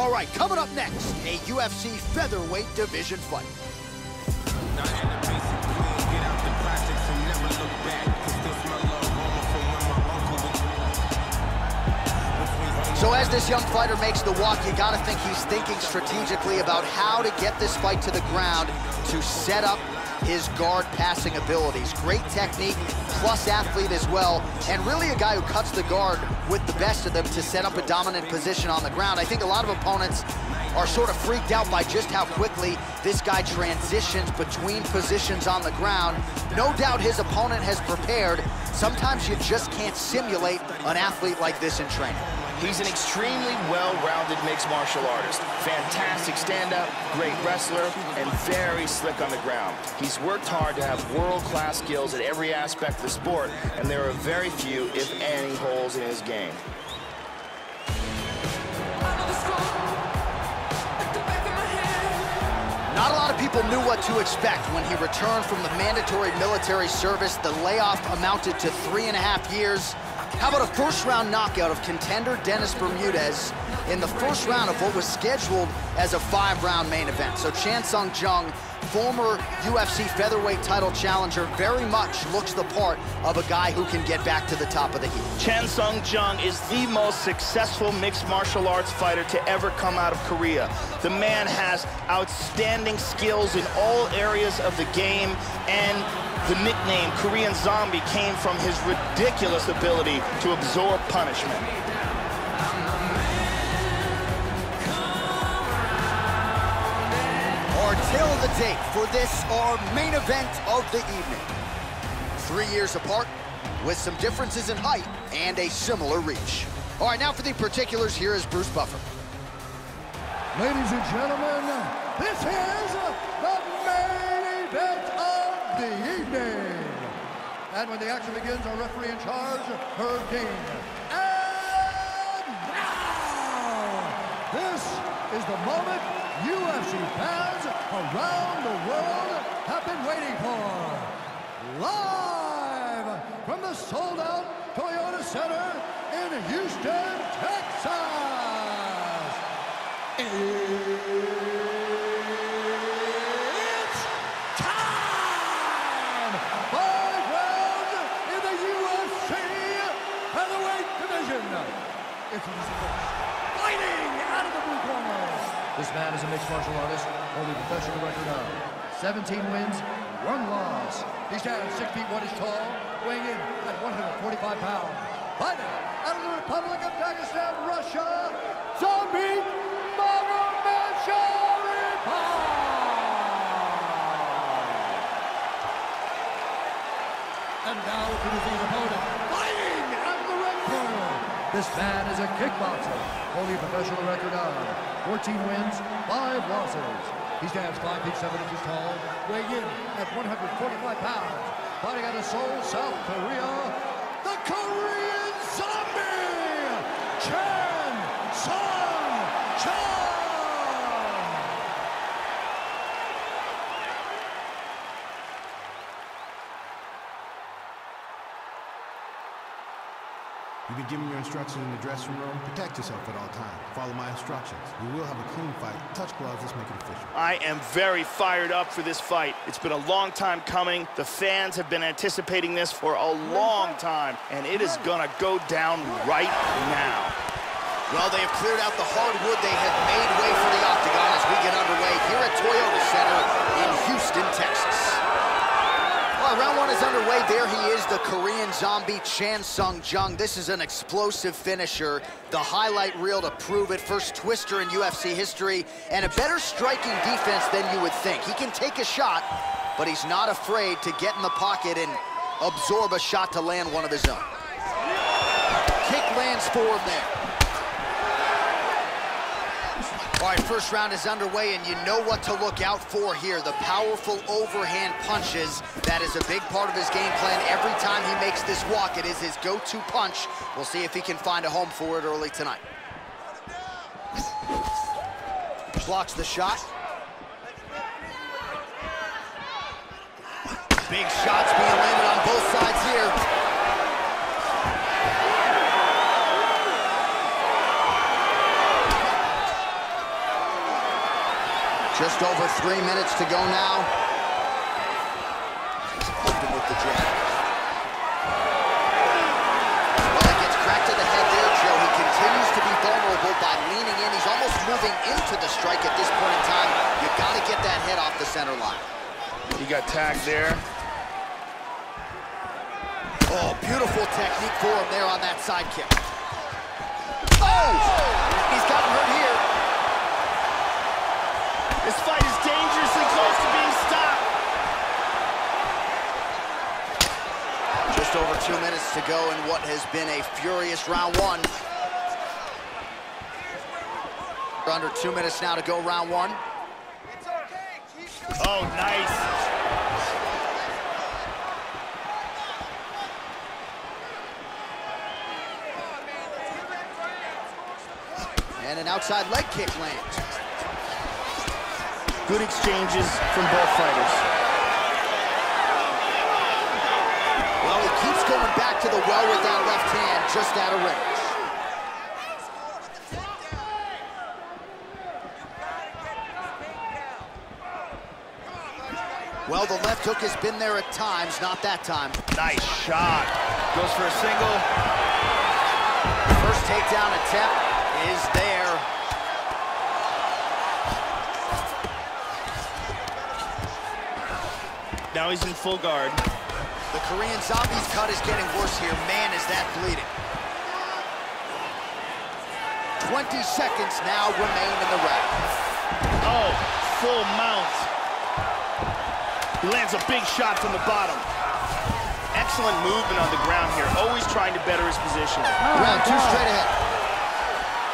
All right, coming up next, a UFC featherweight division fight. So as this young fighter makes the walk, you gotta think he's thinking strategically about how to get this fight to the ground to set up his guard passing abilities. Great technique, plus athlete as well, and really a guy who cuts the guard with the best of them to set up a dominant position on the ground. I think a lot of opponents are sort of freaked out by just how quickly this guy transitions between positions on the ground. No doubt his opponent has prepared. Sometimes you just can't simulate an athlete like this in training. He's an extremely well-rounded mixed martial artist. Fantastic stand-up, great wrestler, and very slick on the ground. He's worked hard to have world-class skills at every aspect of the sport, and there are very few, if any, holes in his game. Not a lot of people knew what to expect when he returned from the mandatory military service. The layoff amounted to 3.5 years. How about a first-round knockout of contender Dennis Bermudez in the first round of what was scheduled as a 5-round main event? So Chan Sung Jung, former UFC featherweight title challenger, very much looks the part of a guy who can get back to the top of the heap. Chan Sung Jung is the most successful mixed martial arts fighter to ever come out of Korea. The man has outstanding skills in all areas of the game, and the nickname Korean Zombie came from his ridiculous ability to absorb punishment. Our tale of the tape for this, our main event of the evening. 3 years apart, with some differences in height and a similar reach. All right, now for the particulars, here is Bruce Buffer. Ladies and gentlemen, this is the main event of the evening. And when the action begins, our referee in charge, Herb Dean. And now, this is the moment UFC fans around the world have been waiting for. Live from the sold-out Toyota Center in Houston, Texas. It's time! 5 rounds in the UFC featherweight division. It's fighting out of the blue corner. This man is a mixed martial artist, holding a professional record of 17 wins, 1 loss. He stands 6 feet 1 inch tall, weighing in at 145 pounds. Fighting out of the Republic of Dagestan, Russia, Zombie Magomedsharipov. And now introducing his opponent, fighting out of the red corner. This man is a kickboxer, holding a professional record of 14 wins, 5 losses. He stands 5 feet 7 inches tall, weighing in at 145 pounds. Fighting out of Seoul, South Korea, the Korean Zombie, Chan Sung Jung. You've been given your instructions in the dressing room. Protect yourself at all times. Follow my instructions. We will have a clean fight. Touch gloves, let's make it official. I am very fired up for this fight. It's been a long time coming. The fans have been anticipating this for a long time, and it is gonna go down right now. Well, they have cleared out the hardwood. They have made way for the octagon as we get underway here at Toyota Center in Houston, Texas. Well, round 1 is underway. There he is, the Korean Zombie, Chan Sung Jung. This is an explosive finisher. The highlight reel to prove it. First twister in UFC history, and a better striking defense than you would think. He can take a shot, but he's not afraid to get in the pocket and absorb a shot to land one of his own. Kick lands for him there. All right, first round is underway, and you know what to look out for here. The powerful overhand punches. That is a big part of his game plan. Every time he makes this walk, it is his go-to punch. We'll see if he can find a home for it early tonight. Blocks the shot. Big shots being landed on both sides here. Just over 3 minutes to go now. He's open with the jab. Well, he gets cracked to the head there, Joe. He continues to be vulnerable by leaning in. He's almost moving into the strike at this point in time. You've got to get that head off the center line. He got tagged there. Oh, beautiful technique for him there on that side kick. Oh! He's gotten hurt here. This fight is dangerously close to being stopped. Just over 2 minutes to go in what has been a furious round one. Under 2 minutes now to go round one. Oh, nice. And an outside leg kick lands. Good exchanges from both fighters. Well, he keeps going back to the well with that left hand, just out of range. Well, the left hook has been there at times, not that time. Nice shot. Goes for a single. First takedown attempt is there. Now he's in full guard. The Korean Zombie's cut is getting worse here. Man, is that bleeding. 20 seconds now remain in the round. Oh, full mount. He lands a big shot from the bottom. Excellent movement on the ground here, always trying to better his position. Round two straight ahead.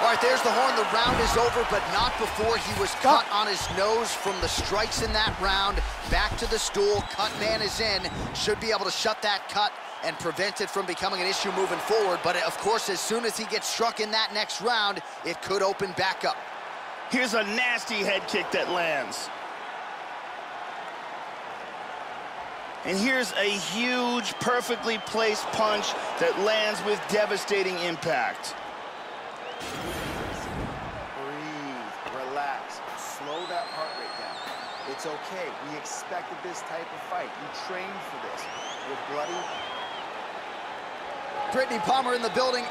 All right, there's the horn. The round is over, but not before he was cut on his nose from the strikes in that round. Back to the stool. Cut man is in. Should be able to shut that cut and prevent it from becoming an issue moving forward. But, of course, as soon as he gets struck in that next round, it could open back up. Here's a nasty head kick that lands. And here's a huge, perfectly placed punch that lands with devastating impact. Breathe, relax, slow that heart rate down. It's okay, we expected this type of fight. You trained for this. You're bloody. Brittany Palmer in the building.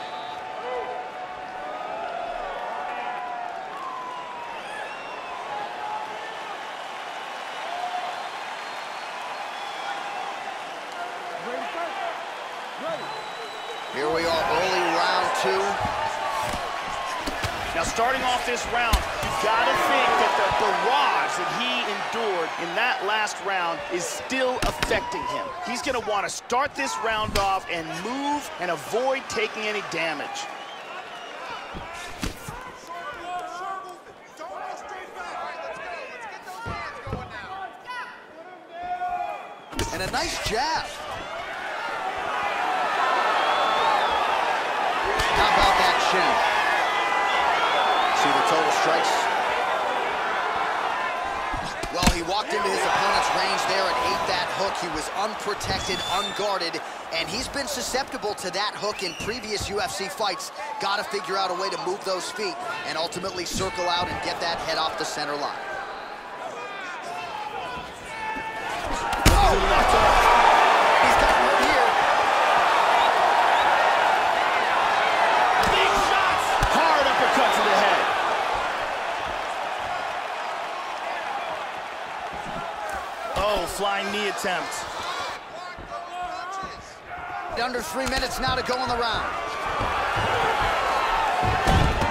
Here we are, early round two. Now, starting off this round, you've got to think that the barrage that he endured in that last round is still affecting him. He's going to want to start this round off and move and avoid taking any damage. And a nice jab. How about that shin? See the total strikes? Well, he walked into his opponent's range there and ate that hook. He was unprotected, unguarded, and he's been susceptible to that hook in previous UFC fights. Got to figure out a way to move those feet and ultimately circle out and get that head off the center line. He's got hurt here. Big shots! Hard uppercut to the head. Oh, flying knee attempt. Under 3 minutes now to go in the round.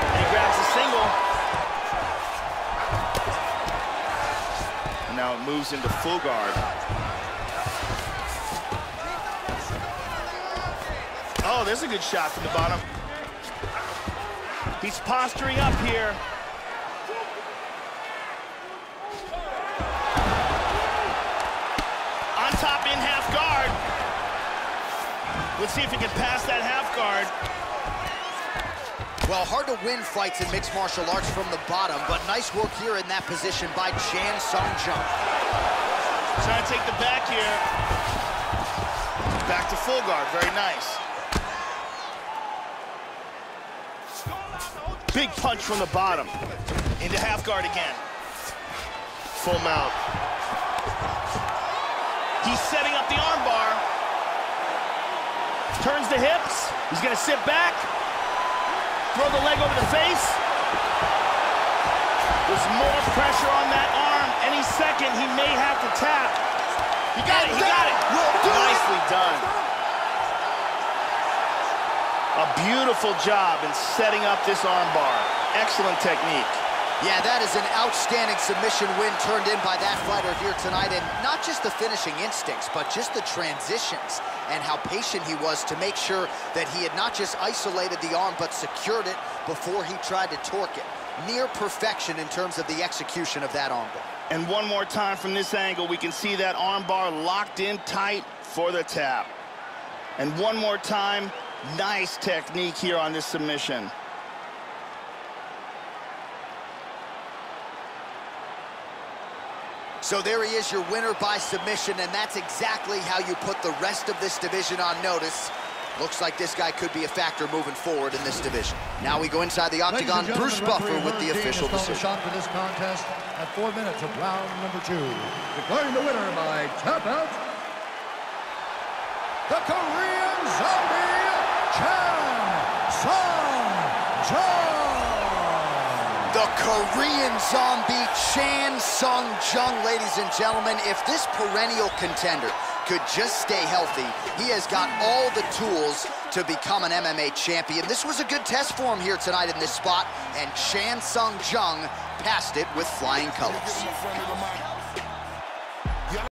And he grabs a single. And now it moves into full guard. Oh, there's a good shot from the bottom. He's posturing up here. On top in half guard. Let's see if he can pass that half guard. Well, hard to win fights in mixed martial arts from the bottom, but nice work here in that position by Chan Sung Jung. Trying to take the back here. Back to full guard, very nice. Big punch from the bottom. Into half guard again. full mount. He's setting up the armbar. Turns the hips. He's gonna sit back. Throw the leg over the face. There's more pressure on that arm. Any second, he may have to tap. He got it, he got it. Nicely done. A beautiful job in setting up this armbar. Excellent technique. Yeah, that is an outstanding submission win turned in by that fighter here tonight. And not just the finishing instincts, but just the transitions and how patient he was to make sure that he had not just isolated the arm, but secured it before he tried to torque it. Near perfection in terms of the execution of that armbar. And one more time from this angle, we can see that armbar locked in tight for the tap. And one more time, nice technique here on this submission. So there he is, your winner by submission, and that's exactly how you put the rest of this division on notice. Looks like this guy could be a factor moving forward in this division. Now we go inside the octagon. Bruce Buffer with the official decision. Shot for this contest at 4 minutes of round number 2. Declaring the winner by tap out, the Korean Zombie, Chan Sung-Jung. The Korean Zombie, Chan Sung-Jung, ladies and gentlemen. If this perennial contender could just stay healthy, he has got all the tools to become an MMA champion. This was a good test for him here tonight in this spot, and Chan Sung-Jung passed it with flying colors.